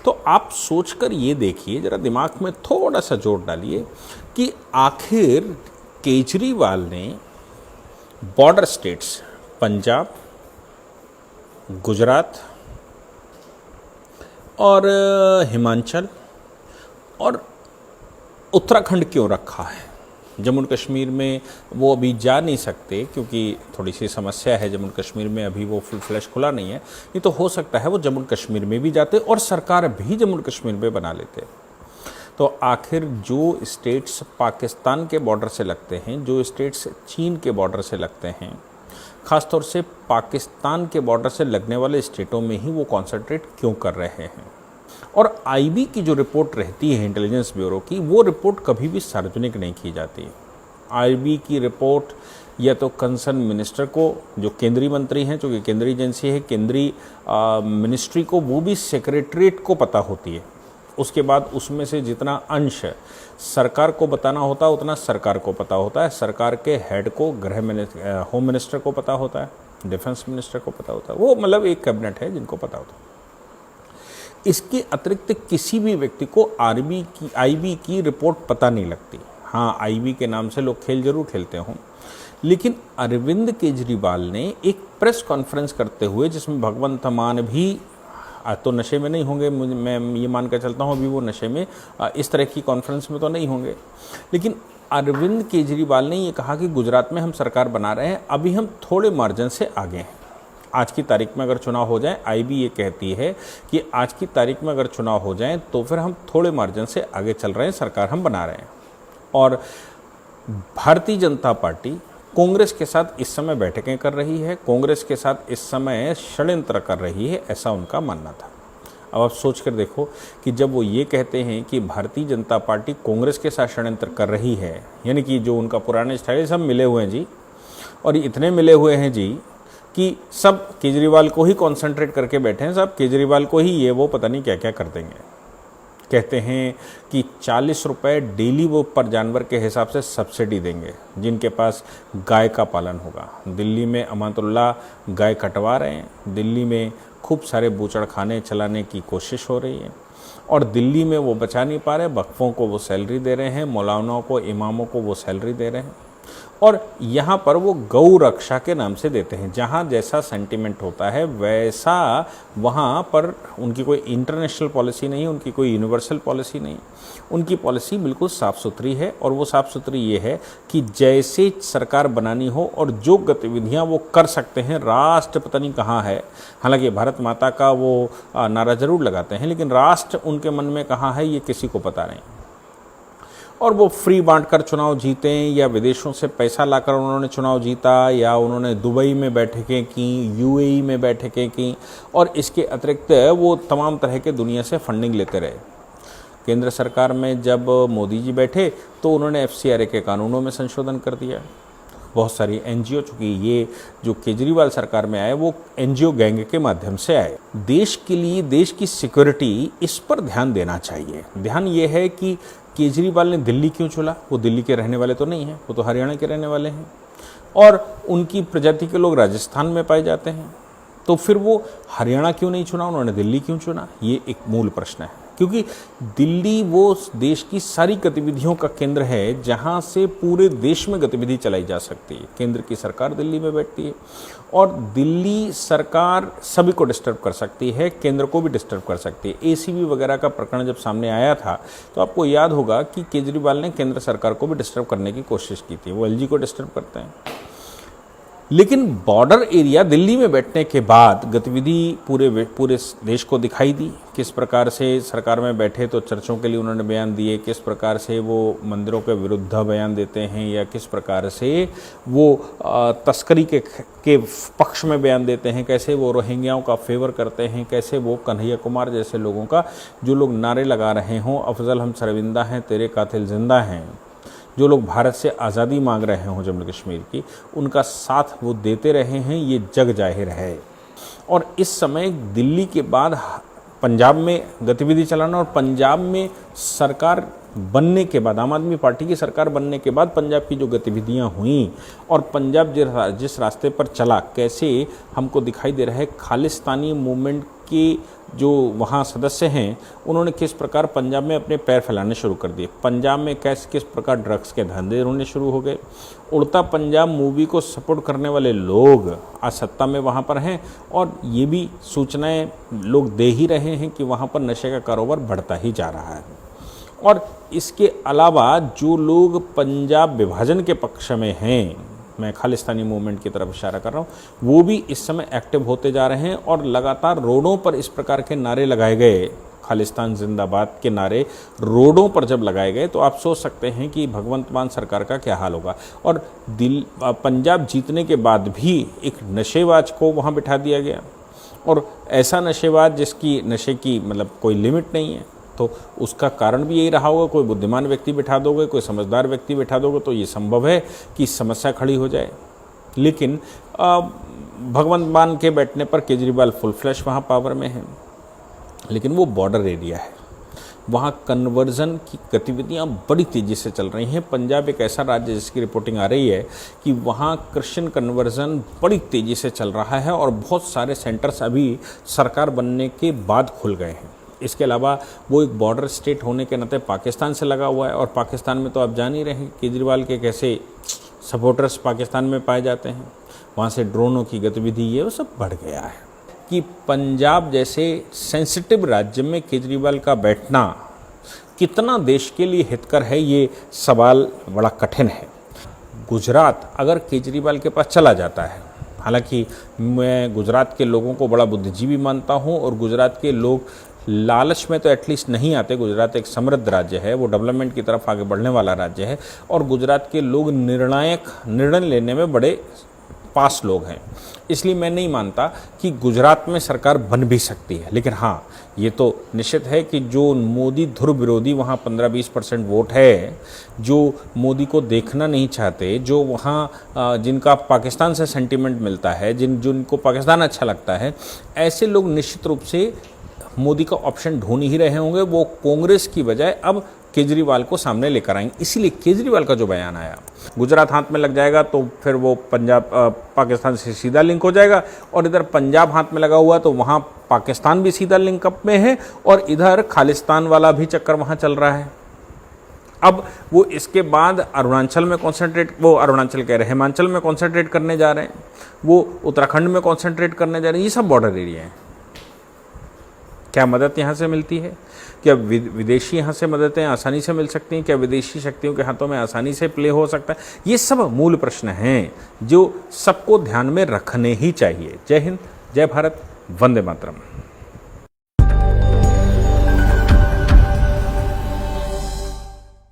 तो आप सोचकर ये देखिए, ज़रा दिमाग में थोड़ा सा जोर डालिए कि आखिर केजरीवाल ने बॉर्डर स्टेट्स पंजाब, गुजरात और हिमाचल और उत्तराखंड क्यों रखा है? जम्मू कश्मीर में वो अभी जा नहीं सकते क्योंकि थोड़ी सी समस्या है जम्मू कश्मीर में, अभी वो फुल फ्लैश खुला नहीं है। नहीं तो हो सकता है वो जम्मू कश्मीर में भी जाते और सरकार भी जम्मू कश्मीर में बना लेते। तो आखिर जो स्टेट्स पाकिस्तान के बॉर्डर से लगते हैं, जो स्टेट्स चीन के बॉर्डर से लगते हैं, ख़ासतौर से पाकिस्तान के बॉर्डर से लगने वाले स्टेटों में ही वो कॉन्सेंट्रेट क्यों कर रहे हैं? और आईबी की जो रिपोर्ट रहती है इंटेलिजेंस ब्यूरो की, वो रिपोर्ट कभी भी सार्वजनिक नहीं की जाती। आईबी की रिपोर्ट या तो कंसर्न मिनिस्टर को, जो केंद्रीय मंत्री हैं, चूँकि केंद्रीय एजेंसी है, केंद्रीय मिनिस्ट्री को, वो भी सेक्रेटरीट को पता होती है। उसके बाद उसमें से जितना अंश सरकार को बताना होता है उतना सरकार को पता होता है। सरकार के हेड को होम मिनिस्टर को पता होता है, डिफेंस मिनिस्टर को पता होता है। वो मतलब एक कैबिनेट है जिनको पता होता है। इसके अतिरिक्त किसी भी व्यक्ति को आईबी की रिपोर्ट पता नहीं लगती। हाँ, आईबी के नाम से लोग खेल जरूर खेलते हों, लेकिन अरविंद केजरीवाल ने एक प्रेस कॉन्फ्रेंस करते हुए, जिसमें भगवंत मान भी आज तो नशे में नहीं होंगे, मैं ये मान कर चलता हूँ अभी वो नशे में इस तरह की कॉन्फ्रेंस में तो नहीं होंगे, लेकिन अरविंद केजरीवाल ने ये कहा कि गुजरात में हम सरकार बना रहे हैं, अभी हम थोड़े मार्जिन से आगे हैं। आज की तारीख में अगर चुनाव हो जाए, आईबी ये कहती है कि आज की तारीख में अगर चुनाव हो जाए तो फिर हम थोड़े मार्जिन से आगे चल रहे हैं, सरकार हम बना रहे हैं। और भारतीय जनता पार्टी कांग्रेस के साथ इस समय बैठकें कर रही है, कांग्रेस के साथ इस समय षड्यंत्र कर रही है, ऐसा उनका मानना था। अब आप सोच कर देखो कि जब वो ये कहते हैं कि भारतीय जनता पार्टी कांग्रेस के साथ षड्यंत्र कर रही है, यानी कि जो उनका पुराने स्टाइल सब मिले हुए हैं जी, और इतने मिले हुए हैं जी कि सब केजरीवाल को ही कॉन्सेंट्रेट करके बैठे हैं, सब केजरीवाल को ही ये वो पता नहीं क्या क्या कर देंगे। कहते हैं कि 40 रुपये डेली वो पर जानवर के हिसाब से सब्सिडी देंगे जिनके पास गाय का पालन होगा। दिल्ली में अमातुल्लाह गाय कटवा रहे हैं, दिल्ली में खूब सारे बूचड़ खाने चलाने की कोशिश हो रही है और दिल्ली में वो बचा नहीं पा रहे। वक्फों को वो सैलरी दे रहे हैं, मौलानाओं को, इमामों को वो सैलरी दे रहे हैं और यहाँ पर वो गौ रक्षा के नाम से देते हैं। जहाँ जैसा सेंटिमेंट होता है वैसा वहाँ पर उनकी कोई इंटरनेशनल पॉलिसी नहीं, उनकी कोई यूनिवर्सल पॉलिसी नहीं। उनकी पॉलिसी बिल्कुल साफ़ सुथरी है और वो साफ़ सुथरी ये है कि जैसे सरकार बनानी हो और जो गतिविधियाँ वो कर सकते हैं, राष्ट्र पता नहीं कहाँ है। हालांकि भारत माता का वो नारा जरूर लगाते हैं, लेकिन राष्ट्र उनके मन में कहाँ है ये किसी को पता नहीं। और वो फ्री बांटकर चुनाव जीते या विदेशों से पैसा लाकर उन्होंने चुनाव जीता या उन्होंने दुबई में बैठकें की, यूएई में बैठकें की और इसके अतिरिक्त वो तमाम तरह के दुनिया से फंडिंग लेते रहे। केंद्र सरकार में जब मोदी जी बैठे तो उन्होंने FCRA के कानूनों में संशोधन कर दिया। बहुत सारी NGO, चूँकि ये जो केजरीवाल सरकार में आए वो NGO गैंग के माध्यम से आए। देश के लिए, देश की सिक्योरिटी, इस पर ध्यान देना चाहिए। ध्यान ये है कि केजरीवाल ने दिल्ली क्यों चुना? वो दिल्ली के रहने वाले तो नहीं हैं, वो तो हरियाणा के रहने वाले हैं और उनकी प्रजाति के लोग राजस्थान में पाए जाते हैं। तो फिर वो हरियाणा क्यों नहीं चुना, उन्होंने दिल्ली क्यों चुना? ये एक मूल प्रश्न है, क्योंकि दिल्ली वो देश की सारी गतिविधियों का केंद्र है जहां से पूरे देश में गतिविधि चलाई जा सकती है। केंद्र की सरकार दिल्ली में बैठती है और दिल्ली सरकार सभी को डिस्टर्ब कर सकती है, केंद्र को भी डिस्टर्ब कर सकती है। ACB वगैरह का प्रकरण जब सामने आया था तो आपको याद होगा कि केजरीवाल ने केंद्र सरकार को भी डिस्टर्ब करने की कोशिश की थी। वो LG को डिस्टर्ब करते हैं, लेकिन बॉर्डर एरिया दिल्ली में बैठने के बाद गतिविधि पूरे देश को दिखाई दी। किस प्रकार से सरकार में बैठे तो चर्चों के लिए उन्होंने बयान दिए, किस प्रकार से वो मंदिरों के विरुद्ध बयान देते हैं या किस प्रकार से वो तस्करी के पक्ष में बयान देते हैं, कैसे वो रोहिंग्याओं का फेवर करते हैं, कैसे वो कन्हैया कुमार जैसे लोगों का, जो लोग नारे लगा रहे हों अफजल हम शर्मिंदा हैं तेरे कातिल जिंदा हैं, जो लोग भारत से आज़ादी मांग रहे हों जम्मू कश्मीर की, उनका साथ वो देते रहे हैं, ये जग जाहिर है। और इस समय दिल्ली के बाद पंजाब में गतिविधि चलाना और पंजाब में सरकार बनने के बाद, आम आदमी पार्टी की सरकार बनने के बाद पंजाब की जो गतिविधियां हुई और पंजाब जिस रास्ते पर चला, कैसे हमको दिखाई दे रहा है खालिस्तानी मूवमेंट के जो वहाँ सदस्य हैं उन्होंने किस प्रकार पंजाब में अपने पैर फैलाने शुरू कर दिए। पंजाब में किस प्रकार ड्रग्स के धंधे होने शुरू हो गए। उड़ता पंजाब मूवी को सपोर्ट करने वाले लोग आज सत्ता में वहाँ पर हैं और ये भी सूचनाएं लोग दे ही रहे हैं कि वहाँ पर नशे का कारोबार बढ़ता ही जा रहा है। और इसके अलावा जो लोग पंजाब विभाजन के पक्ष में हैं, मैं खालिस्तानी मूवमेंट की तरफ इशारा कर रहा हूँ, वो भी इस समय एक्टिव होते जा रहे हैं और लगातार रोडों पर इस प्रकार के नारे लगाए गए, खालिस्तान जिंदाबाद के नारे रोडों पर जब लगाए गए तो आप सोच सकते हैं कि भगवंत मान सरकार का क्या हाल होगा। और पंजाब जीतने के बाद भी एक नशेबाज को वहाँ बिठा दिया गया, और ऐसा नशेबाज जिसकी नशे की मतलब कोई लिमिट नहीं है, तो उसका कारण भी यही रहा होगा। कोई बुद्धिमान व्यक्ति बिठा दोगे, कोई समझदार व्यक्ति बिठा दोगे तो ये संभव है कि समस्या खड़ी हो जाए। लेकिन भगवंत मान के बैठने पर केजरीवाल फुल फ्लैश वहाँ पावर में है, लेकिन वो बॉर्डर एरिया है, वहाँ कन्वर्जन की गतिविधियाँ बड़ी तेज़ी से चल रही हैं। पंजाब एक ऐसा राज्य जिसकी रिपोर्टिंग आ रही है कि वहाँ क्रिश्चियन कन्वर्जन बड़ी तेज़ी से चल रहा है और बहुत सारे सेंटर्स अभी सरकार बनने के बाद खुल गए हैं। इसके अलावा वो एक बॉर्डर स्टेट होने के नाते पाकिस्तान से लगा हुआ है, और पाकिस्तान में तो आप जान ही रहे हैं केजरीवाल के कैसे सपोर्टर्स पाकिस्तान में पाए जाते हैं। वहाँ से ड्रोनों की गतिविधि ये वो सब बढ़ गया है कि पंजाब जैसे सेंसिटिव राज्य में केजरीवाल का बैठना कितना देश के लिए हितकर है, ये सवाल बड़ा कठिन है। गुजरात अगर केजरीवाल के पास चला जाता है, हालांकि मैं गुजरात के लोगों को बड़ा बुद्धिजीवी मानता हूँ और गुजरात के लोग लालच में तो एटलीस्ट नहीं आते। गुजरात एक समृद्ध राज्य है, वो डेवलपमेंट की तरफ आगे बढ़ने वाला राज्य है, और गुजरात के लोग निर्णय लेने में बड़े पास लोग हैं। इसलिए मैं नहीं मानता कि गुजरात में सरकार बन भी सकती है। लेकिन हाँ, ये तो निश्चित है कि जो मोदी ध्रुव विरोधी वहाँ 15-20% वोट है, जो मोदी को देखना नहीं चाहते, जो वहाँ जिनका पाकिस्तान से सेंटीमेंट मिलता है, जिनको पाकिस्तान अच्छा लगता है, ऐसे लोग निश्चित रूप से मोदी का ऑप्शन ढूंढ ही रहे होंगे। वो कांग्रेस की बजाय अब केजरीवाल को सामने लेकर आएंगे। इसीलिए केजरीवाल का जो बयान आया, गुजरात हाथ में लग जाएगा तो फिर वो पंजाब पाकिस्तान से सीधा लिंक हो जाएगा, और इधर पंजाब हाथ में लगा हुआ तो वहाँ पाकिस्तान भी सीधा लिंकअप में है, और इधर खालिस्तान वाला भी चक्कर वहाँ चल रहा है। अब वो इसके बाद अरुणाचल में हिमाचल में कॉन्सेंट्रेट करने जा रहे हैं, वो उत्तराखंड में कॉन्सेंट्रेट करने जा रहे हैं। ये सब बॉर्डर एरिया हैं। क्या मदद यहाँ से मिलती है? क्या विदेशी यहाँ से मददें आसानी से मिल सकती हैं? क्या विदेशी शक्तियों के हाथों में आसानी से प्ले हो सकता है? ये सब मूल प्रश्न हैं जो सबको ध्यान में रखने ही चाहिए। जय हिंद, जय भारत, वंदे मातरम।